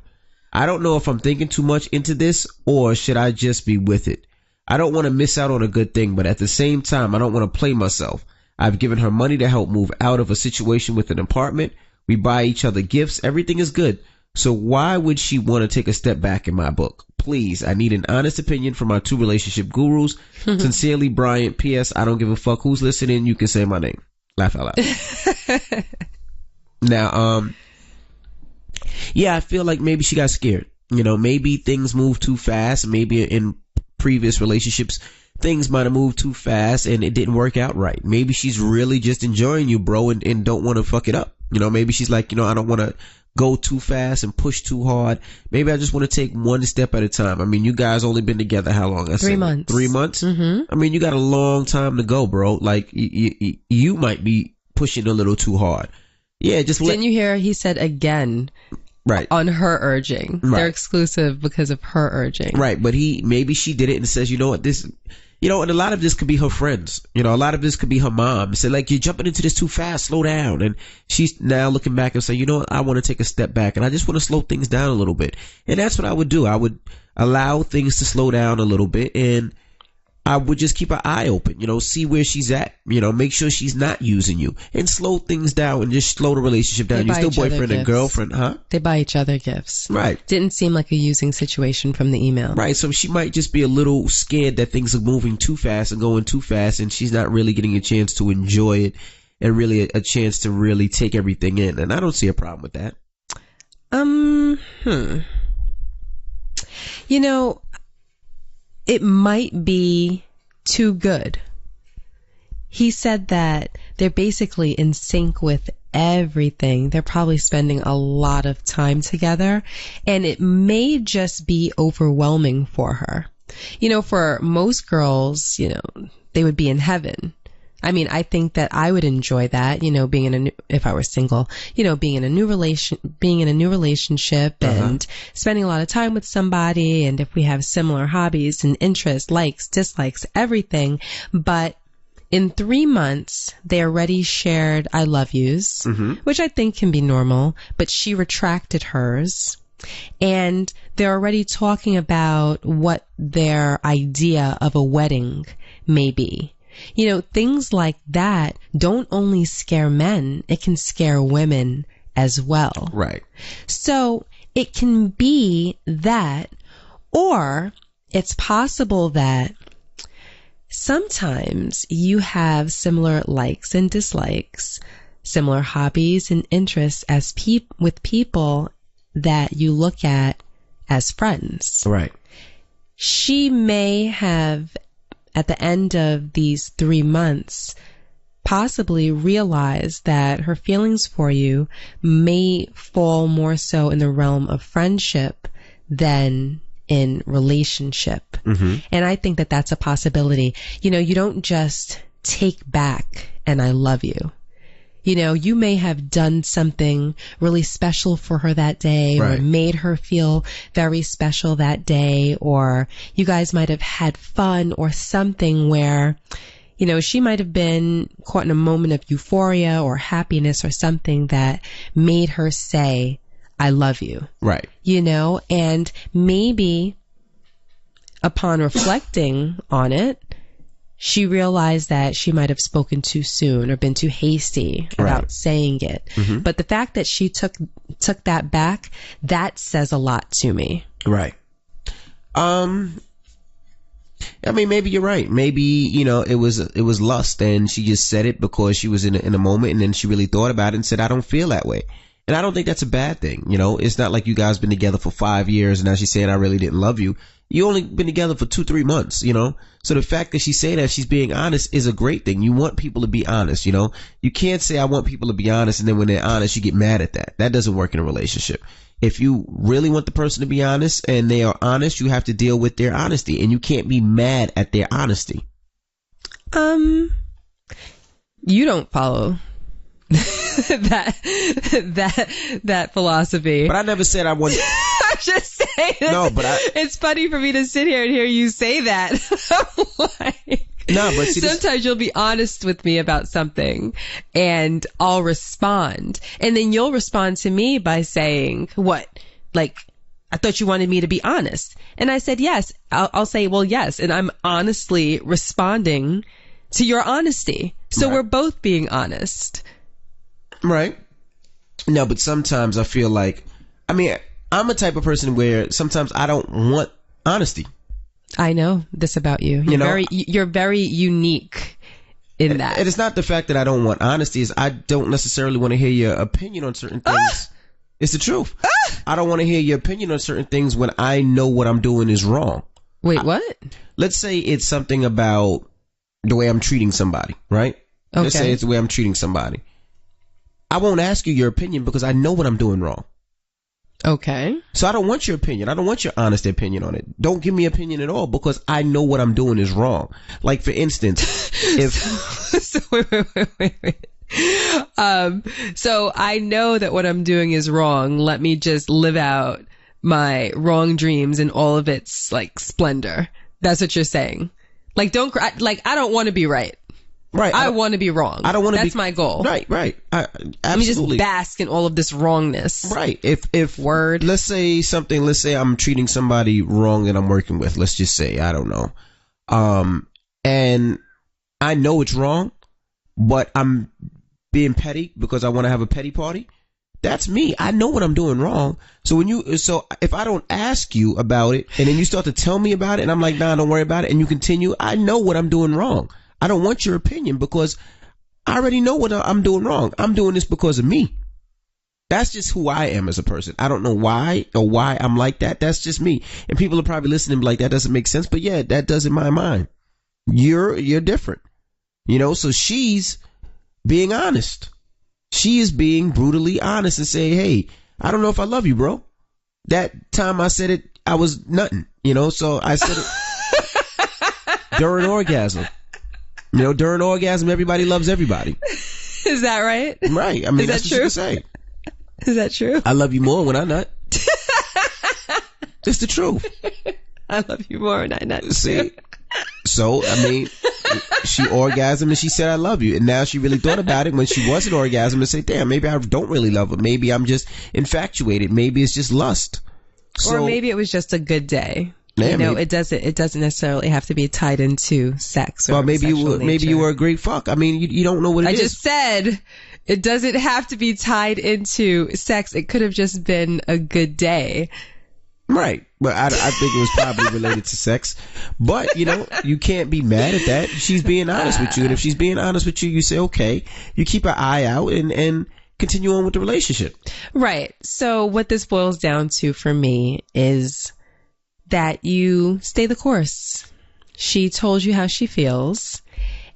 I don't know if I'm thinking too much into this or should I just be with it. I don't want to miss out on a good thing, but at the same time, I don't want to play myself. I've given her money to help move out of a situation with an apartment. We buy each other gifts. Everything is good. So why would she want to take a step back in my book? Please, I need an honest opinion from my two relationship gurus. Sincerely, Bryant. P.S. I don't give a fuck who's listening. You can say my name. Laugh out loud. Now, yeah, I feel like maybe she got scared. You know, maybe things move too fast. Maybe in previous relationships, things might have moved too fast and it didn't work out right. Maybe she's really just enjoying you, bro, and don't want to fuck it up. You know, maybe she's like, I don't want to go too fast and push too hard. Maybe I just want to take one step at a time. I mean, you guys only been together how long? 3 months. 3 months? Mm-hmm. I mean, you got a long time to go, bro. Like, you might be pushing a little too hard. Yeah, just Didn't you hear he said again? Right. On her urging. Right. They're exclusive because of her urging. Right, but maybe she did it and says, you know what, this... and a lot of this could be her friends. A lot of this could be her mom. Say, like, you're jumping into this too fast, slow down. And she's now looking back and say, you know what, I want to take a step back and I just want to slow things down a little bit. And that's what I would do. I would allow things to slow down a little bit and I would just keep an eye open, see where she's at, make sure she's not using you and slow things down and just slow the relationship down. You're still boyfriend and girlfriend, huh? They buy each other gifts. Right. Didn't seem like a using situation from the email. Right. So she might just be a little scared that things are moving too fast and going too fast and she's not really getting a chance to enjoy it and really a chance to really take everything in. And I don't see a problem with that. It might be too good. He said that they're basically in sync with everything. They're probably spending a lot of time together, and it may just be overwhelming for her. For most girls, they would be in heaven. I mean, I think that I would enjoy that, being if I were single, being in a new relationship and spending a lot of time with somebody. And if we have similar hobbies and interests, likes, dislikes, everything. But in 3 months, they already shared I love yous, which I think can be normal, but she retracted hers. And they're already talking about what their idea of a wedding may be. You know, things like that don't only scare men, it can scare women as well. Right. So it can be that, or it's possible that sometimes you have similar likes and dislikes, similar hobbies and interests as with people that you look at as friends. Right. She may have, at the end of these 3 months, possibly realized that her feelings for you may fall more so in the realm of friendship than in relationship. And I think that that's a possibility. You know, you don't just take back an I love you. You know, you may have done something really special for her that day, or made her feel very special that day, or you guys might have had fun or something where, you know, she might have been caught in a moment of euphoria or happiness or something that made her say, I love you. Right. You know, and maybe upon reflecting on it, she realized that she might have spoken too soon or been too hasty about saying it. But the fact that she took that back, that says a lot to me. Right. I mean, maybe you're right. Maybe, you know, it was lust, and she just said it because she was in a moment, and then she really thought about it and said, I don't feel that way. And I don't think that's a bad thing. You know, it's not like you guys been together for 5 years and now she's saying I really didn't love you. You only been together for 2-3 months, you know? So the fact that she's saying that she's being honest is a great thing. You want people to be honest, you know? You can't say I want people to be honest and then when they're honest, you get mad at that. That doesn't work in a relationship. If you really want the person to be honest and they are honest, you have to deal with their honesty, and you can't be mad at their honesty. You don't follow that philosophy. But I never said I want. I'm just saying. No, but it's funny for me to sit here and hear you say that. Like, no, but see, sometimes you'll be honest with me about something, and I'll respond, and then you'll respond to me by saying, "What? Like, I thought you wanted me to be honest," and I said yes. I'll say, "Well, yes," and I'm honestly responding to your honesty. So we're both being honest. Right. No, but sometimes I feel like, I mean, I'm a type of person where sometimes I don't want honesty. I know this about you. You're very unique in that. And it's not the fact that I don't want honesty, is I don't necessarily want to hear your opinion on certain things. It's the truth. I don't want to hear your opinion on certain things when I know what I'm doing is wrong. Wait, what? Let's say it's something about the way I'm treating somebody, right? Okay. Let's say it's the way I'm treating somebody. I won't ask you your opinion because I know what I'm doing wrong. Okay. So I don't want your opinion. I don't want your honest opinion on it. Don't give me opinion at all because I know what I'm doing is wrong. Like, for instance, if... wait. So I know that what I'm doing is wrong. Let me just live out my wrong dreams in all of its, like, splendor. That's what you're saying. Like, don't cry. Like, I don't want to be right. Right. I want to be wrong. I don't want to be. That's my goal. Right. Absolutely. Let me just bask in all of this wrongness. Right. If let's say I'm treating somebody wrong that I'm working with. Let's just say, I don't know. And I know it's wrong, but I'm being petty because I want to have a petty party. That's me. I know what I'm doing wrong. So if I don't ask you about it and then you start to tell me about it and I'm like, nah, don't worry about it, and you continue, I know what I'm doing wrong. I don't want your opinion because I already know what I'm doing wrong. I'm doing this because of me. That's just who I am as a person. I don't know why I'm like that. That's just me. And people are probably listening like, that doesn't make sense. But yeah, that does in my mind. You're different. You know, so she's being honest. She is being brutally honest and saying, hey, I don't know if I love you, bro. That time I said it, I was nutting, you know, so I said it during orgasm. You know, during orgasm, everybody loves everybody. Is that right? Right. I mean, that's what you can say. Is that true? I love you more when I nut. It's the truth. I love you more when I nut. See? So, I mean, she orgasmed and she said, I love you. And now she really thought about it when she wasn't orgasming and said, damn, maybe I don't really love her. Maybe I'm just infatuated. Maybe it's just lust. Or maybe it was just a good day. Yeah, you know, it doesn't necessarily have to be tied into sex. Or maybe you were a great fuck. I mean, you don't know what it is. I just said it doesn't have to be tied into sex. It could have just been a good day. Right. But I think it was probably related to sex. But, you know, you can't be mad at that. She's being honest with you. And if she's being honest with you, you say, okay, you keep an eye out and continue on with the relationship. Right. So what this boils down to for me is that you stay the course. She told you how she feels,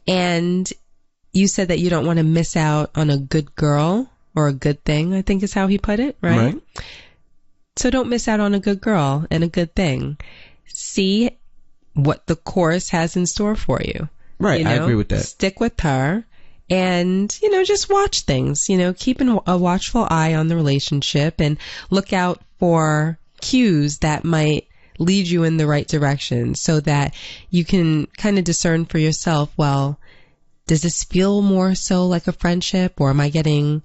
and you said that you don't want to miss out on a good girl or a good thing, I think is how he put it, right? So don't miss out on a good girl and a good thing. See what the course has in store for you. Right, you know? I agree with that. Stick with her and, you know, just watch things, you know, keep a watchful eye on the relationship and look out for cues that might lead you in the right direction so that you can kind of discern for yourself, well, does this feel more so like a friendship, or am I getting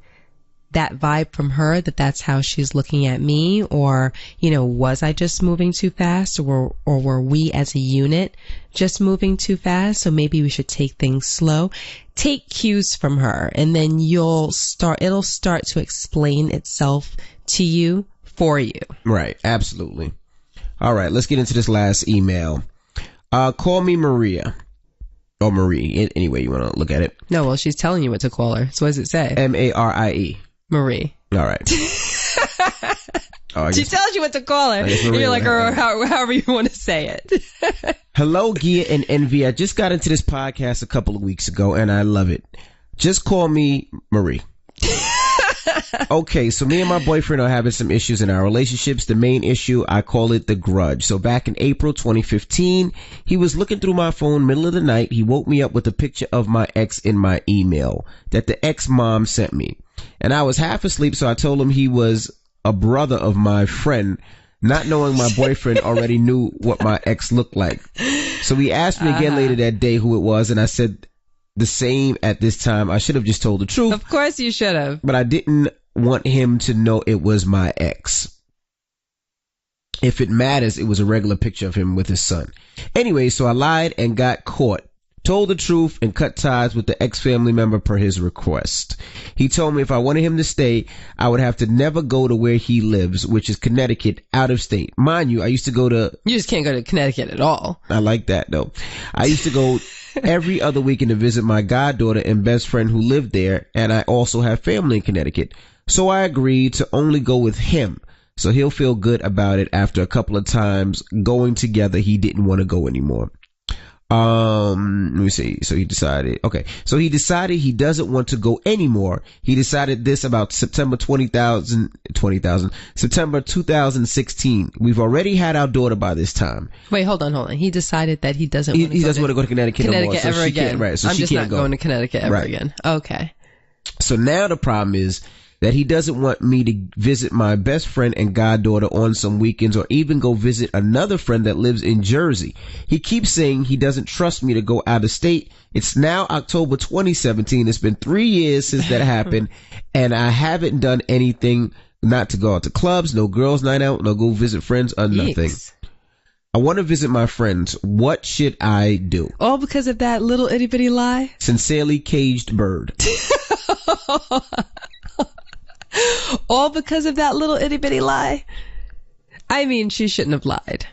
that vibe from her that that's how she's looking at me? Or, you know, was I just moving too fast, or were we as a unit just moving too fast? So maybe we should take things slow. Take cues from her, and then it'll start to explain itself to you for you. Right. Absolutely. All right, let's get into this last email. Call me Maria. Or Marie. Anyway, you want to look at it. No, well, she's telling you what to call her. So what does it say? Marie. Marie. All right. She tells you what to call her. And you're like, or however you want to say it. Hello, Gia and Envy. I just got into this podcast a couple of weeks ago, and I love it. Just call me Marie. Okay, so me and my boyfriend are having some issues in our relationships. The main issue, I call it the grudge. So back in April 2015, he was looking through my phone middle of the night. He woke me up with a picture of my ex in my email that the ex-mom sent me. And I was half asleep, so I told him he was a brother of my friend, not knowing my boyfriend already knew what my ex looked like. So he asked me again later that day who it was, and I said the same at this time. I should have just told the truth. Of course you should have. But I didn't want him to know it was my ex. If it matters, it was a regular picture of him with his son. Anyway, so I lied and got caught. Told the truth and cut ties with the ex-family member per his request. He told me if I wanted him to stay, I would have to never go to where he lives, which is Connecticut, out of state. Mind you, I used to go to... You just can't go to Connecticut at all. I like that, though. I used to go every other weekend to visit my goddaughter and best friend who lived there, and I also have family in Connecticut. So I agreed to only go with him, so he'll feel good about it. After a couple of times going together, he didn't want to go anymore. Let me see. So he decided he doesn't want to go anymore. He decided this about September 2016. We've already had our daughter by this time. Wait, hold on. He decided that he doesn't want to go to Connecticut no more. So ever again. Right. So I'm she just can't not going to Connecticut ever again. Okay. So now the problem is that he doesn't want me to visit my best friend and goddaughter on some weekends or even go visit another friend that lives in Jersey. He keeps saying he doesn't trust me to go out of state. It's now October 2017. It's been 3 years since that happened, and I haven't done anything, not to go out to clubs, no girls' night out, no go visit friends, or nothing. I want to visit my friends. What should I do? All because of that little itty bitty lie? Sincerely, Caged Bird. All because of that little itty bitty lie? I mean, she shouldn't have lied.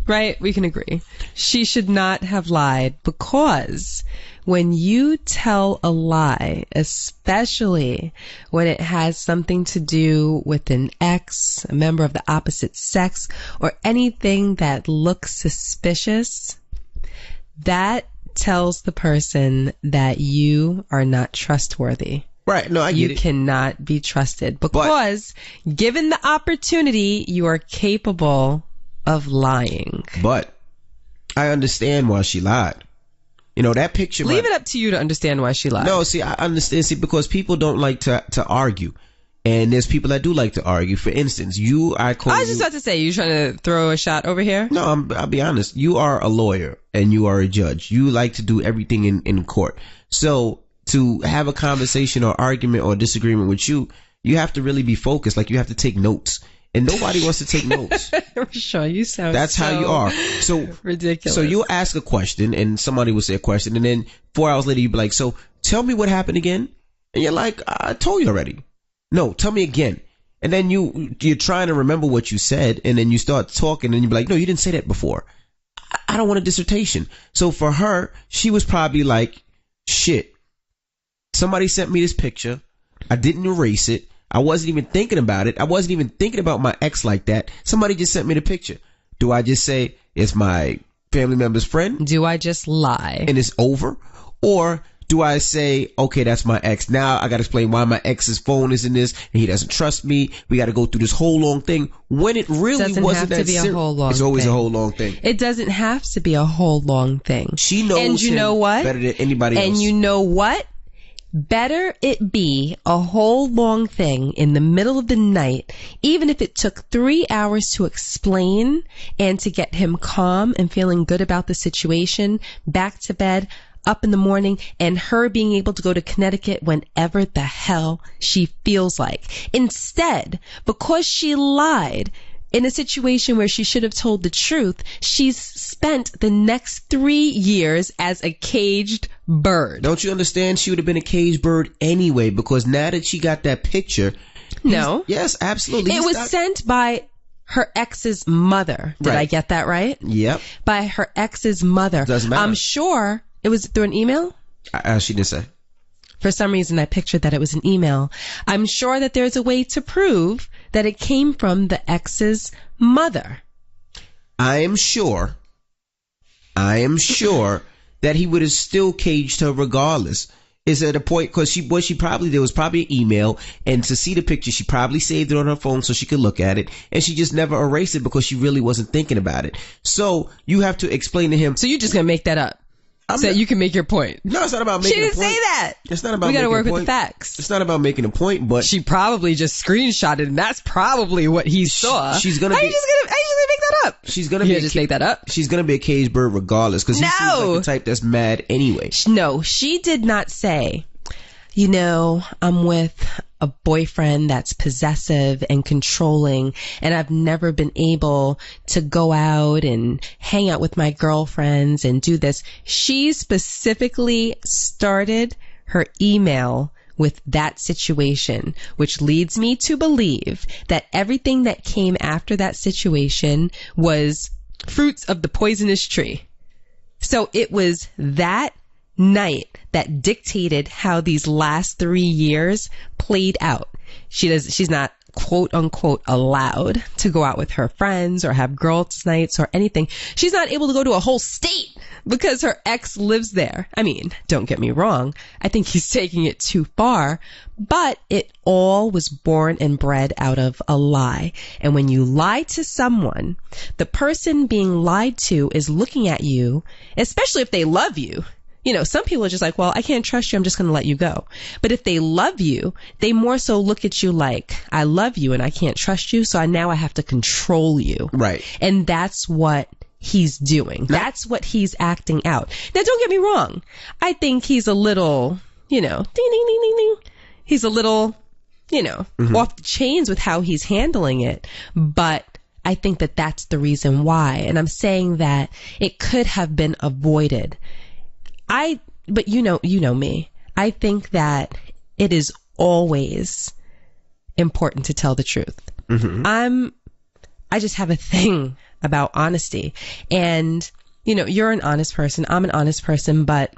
Right? We can agree. She should not have lied, because when you tell a lie, especially when it has something to do with an ex, a member of the opposite sex, or anything that looks suspicious, that tells the person that you are not trustworthy. Right. No, I get it. You cannot be trusted because given the opportunity, you are capable of lying. But I understand why she lied. You know, that picture. Leave it up to you to understand why she lied. No, see, I understand. See, because people don't like to argue. And there's people that do like to argue. For instance, I was just about to say, you trying to throw a shot over here? No, I'll be honest. You are a lawyer and you are a judge. You like to do everything in court. So to have a conversation or argument or disagreement with you have to really be focused. Like, you have to take notes. And nobody wants to take notes. Sure, you sound That's so how you are. So ridiculous. So you'll ask a question and somebody will say a question, and then 4 hours later you'll be like, so tell me what happened again. And you're like, I told you already. No, tell me again. And then you're trying to remember what you said, and then you start talking, and you're like, no, you didn't say that before. I don't want a dissertation. So for her, she was probably like, shit, somebody sent me this picture. I didn't erase it. I wasn't even thinking about it. I wasn't even thinking about my ex like that. Somebody just sent me the picture. Do I just say it's my family member's friend? Do I just lie? And it's over? Or do I say, okay, that's my ex. Now I got to explain why my ex's phone is in this and he doesn't trust me. We got to go through this whole long thing when it really wasn't that serious. It's always a whole long thing. It doesn't have to be a whole long thing. She knows and you know what? Better than anybody else. And you know what? Better it be a whole long thing in the middle of the night, even if it took 3 hours to explain and to get him calm and feeling good about the situation, back to bed, up in the morning, and her being able to go to Connecticut whenever the hell she feels like. Instead, because she lied in a situation where she should have told the truth, she's spent the next 3 years as a caged bird. Don't you understand? She would have been a caged bird anyway, because now that she got that picture. No. Yes, absolutely. It was sent by her ex's mother. Did I get that right? Yep. By her ex's mother. Doesn't matter. I'm sure it was through an email. She didn't say. For some reason, I pictured that it was an email. I'm sure that there's a way to prove that it came from the ex's mother. I am sure that he would have still caged her regardless. Is at a point, because what she probably did was probably an email, and to see the picture, she probably saved it on her phone so she could look at it, and she just never erased it because she really wasn't thinking about it. So you have to explain to him. So you're just going to make that up? So you can make your point. No, it's not about making a point. She didn't say that. It's not about we making a point. We got to work with the facts. It's not about making a point, but she probably just screenshotted, and that's probably what he saw. She's gonna. How are you just gonna make that up? She's gonna make that up. She's gonna be a caged bird regardless, because he seems like the type that's mad anyway. No, she did not say, you know, I'm with a boyfriend that's possessive and controlling, and I've never been able to go out and hang out with my girlfriends and do this. She specifically started her email with that situation, which leads me to believe that everything that came after that situation was fruits of the poisonous tree. So it was that night that dictated how these last 3 years played out. She's not quote unquote allowed to go out with her friends or have girls' nights or anything. She's not able to go to a whole state because her ex lives there. I mean, don't get me wrong. I think he's taking it too far, but it all was born and bred out of a lie. And when you lie to someone, the person being lied to is looking at you, especially if they love you. You know, some people are just like, well, I can't trust you. I'm just going to let you go. But if they love you, they more so look at you like, I love you and I can't trust you. So now I have to control you. Right. And that's what he's doing. That's what he's acting out. Now, don't get me wrong. I think he's a little, ding, ding, ding, ding, ding. He's a little, off the chains with how he's handling it. But I think that that's the reason why. And I'm saying that it could have been avoided. But you know me. I think that it is always important to tell the truth. Mm-hmm. I just have a thing about honesty. And, you're an honest person. I'm an honest person, but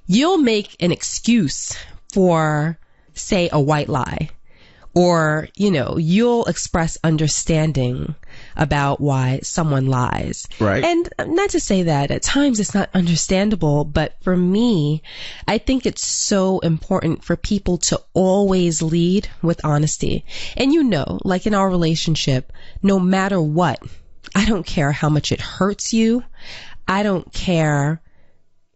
you'll make an excuse for, say, a white lie. Or, you'll express understanding about why someone lies. Right. And not to say that at times it's not understandable, but for me, I think it's so important for people to always lead with honesty. And like in our relationship, no matter what, I don't care how much it hurts you. I don't care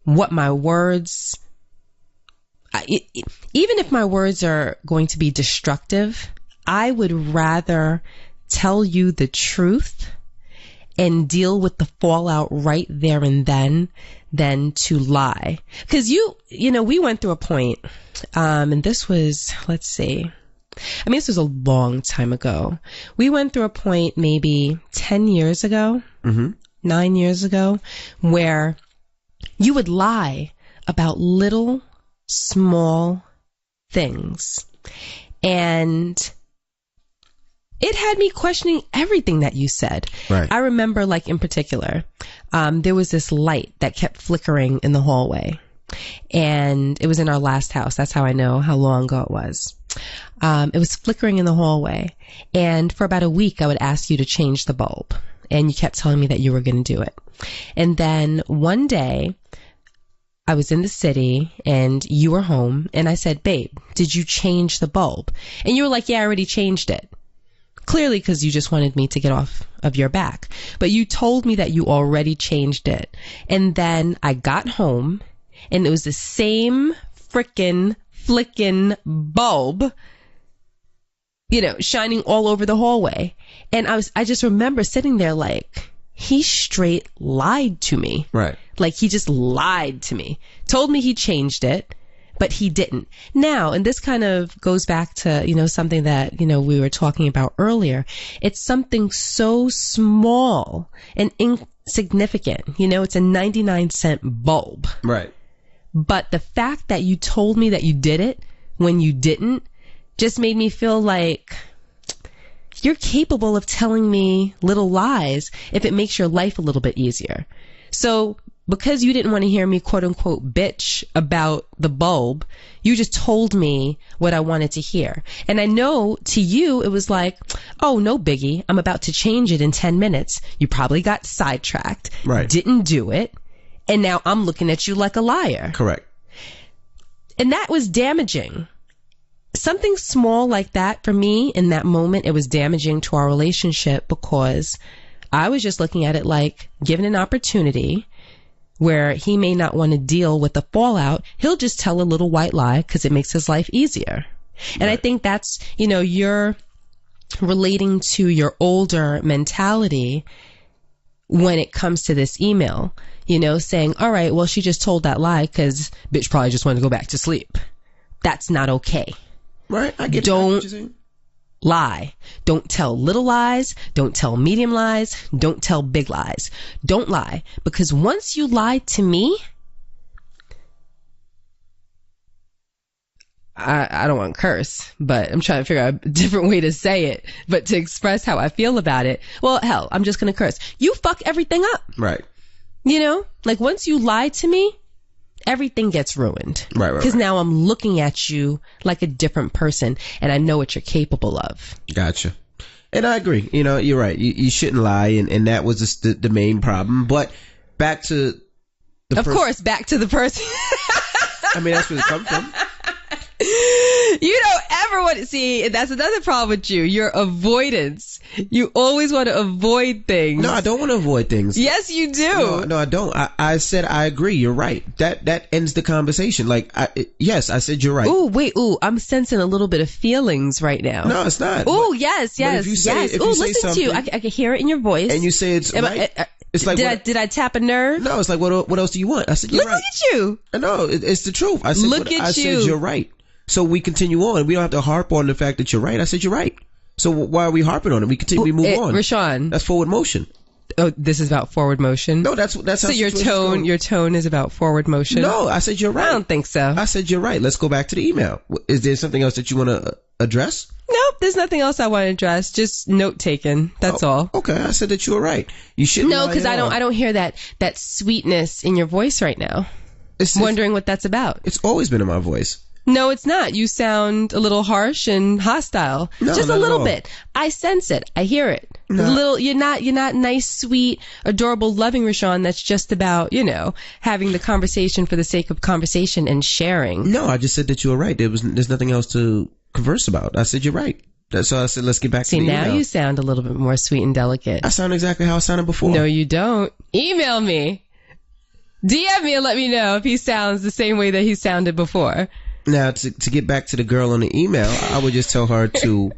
what my words, even if my words are going to be destructive, I would rather tell you the truth and deal with the fallout right there and then than to lie. Because we went through a point, and this was, let's see, this was a long time ago. We went through a point maybe 10 years ago, 9 years ago, where you would lie about little, small things. And it had me questioning everything that you said. Right. I remember, like, in particular, there was this light that kept flickering in the hallway. And it was in our last house. That's how I know how long ago it was. It was flickering in the hallway. And for about a week, I would ask you to change the bulb. And you kept telling me that you were going to do it. And then one day, I was in the city and you were home. And I said, babe, did you change the bulb? And you were like, yeah, I already changed it. Clearly because you just wanted me to get off of your back. But you told me that you already changed it. And then I got home and it was the same frickin' flickin' bulb, shining all over the hallway. And I just remember sitting there like, he straight lied to me. Right. Like he just lied to me. Told me he changed it, but he didn't. Now, and this kind of goes back to, something that, we were talking about earlier. It's something so small and insignificant. It's a 99-cent bulb. Right. But the fact that you told me that you did it when you didn't just made me feel like you're capable of telling me little lies if it makes your life a little bit easier. So because you didn't want to hear me, quote unquote, bitch about the bulb, you just told me what I wanted to hear. And I know to you, it was like, oh, no biggie. I'm about to change it in 10 minutes. You probably got sidetracked. Right. Didn't do it. And now I'm looking at you like a liar. Correct. And that was damaging. Something small like that for me in that moment, it was damaging to our relationship because I was just looking at it like given an opportunity where he may not want to deal with the fallout, he'll just tell a little white lie because it makes his life easier. And right. I think that's, you're relating to your older mentality when it comes to this email, saying, all right, well, she just told that lie because bitch probably just wanted to go back to sleep. That's not okay. Right. I get it. Don't lie. Don't tell little lies. Don't tell medium lies. Don't tell big lies. Don't lie. Because once you lie to me, I don't want to curse, but I'm trying to figure out a different way to say it, but to express how I feel about it. Well, hell, I'm just going to curse. You fuck everything up. Right. Like once you lie to me, everything gets ruined. Right. Because now I'm looking at you like a different person and I know what you're capable of. Gotcha. And I agree. You're right. You shouldn't lie. And that was the main problem. But back to the Of course, back to the person. That's where it comes from. You don't ever want to see, that's another problem with you, your avoidance. You always want to avoid things. No, I don't want to avoid things. Yes, you do. No, I don't. I said I agree. You're right. That ends the conversation. Yes, I said you're right. Ooh, wait. Ooh, I'm sensing a little bit of feelings right now. No, it's not. Ooh, yes. Ooh, listen to you. I can hear it in your voice. And you say it's right. It's like, did I tap a nerve? No, it's like, what else do you want? I said, you're right. Look at you. No, it's the truth. I said, I said you're right. So we continue on. We don't have to harp on the fact that you're right. I said you're right. So why are we harping on it? We continue. We move on. Rashawn, that's forward motion. Oh, this is about forward motion. No, that's how. So your tone is about forward motion. No, I said you're right. I don't think so. I said you're right. Let's go back to the email. Is there something else that you want to address? Nope, there's nothing else I want to address. Just note taken. That's all. Okay, I said that you were right. You shouldn't. No, because I don't hear that sweetness in your voice right now. Wondering what that's about. It's always been in my voice. No, it's not. You sound a little harsh and hostile. No, just a little bit. I sense it. I hear it. No. You're not nice, sweet, adorable, loving Rashawn. That's just about, having the conversation for the sake of conversation and sharing. No, I just said that you were right. There's nothing else to converse about. I said you're right. So I said, let's get back to the email. See, now you sound a little bit more sweet and delicate. I sound exactly how I sounded before. No, you don't. Email me. DM me and let me know if he sounds the same way that he sounded before. Now, to get back to the girl on the email, I would just tell her to,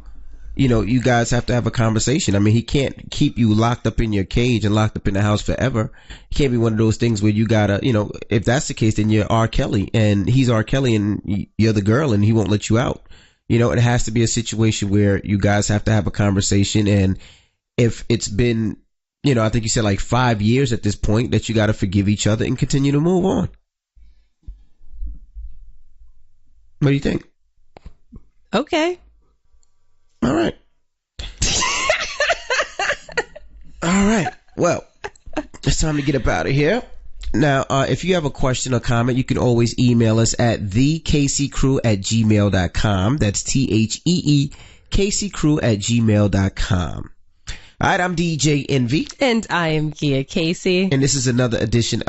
you guys have to have a conversation. I mean, he can't keep you locked up in your cage and locked up in the house forever. It can't be one of those things where you gotta, if that's the case, then you're R. Kelly and he's R. Kelly and you're the girl and he won't let you out. It has to be a situation where you guys have to have a conversation. And if it's been, I think you said like 5 years at this point, that you got to forgive each other and continue to move on. What do you think? Okay. All right. All right. Well, it's time to get up out of here. Now, if you have a question or comment, you can always email us at TheCaseyCrew@gmail.com. That's TheCaseyCrew@gmail.com. All right, I'm DJ Envy. And I am Gia Casey. And this is another edition of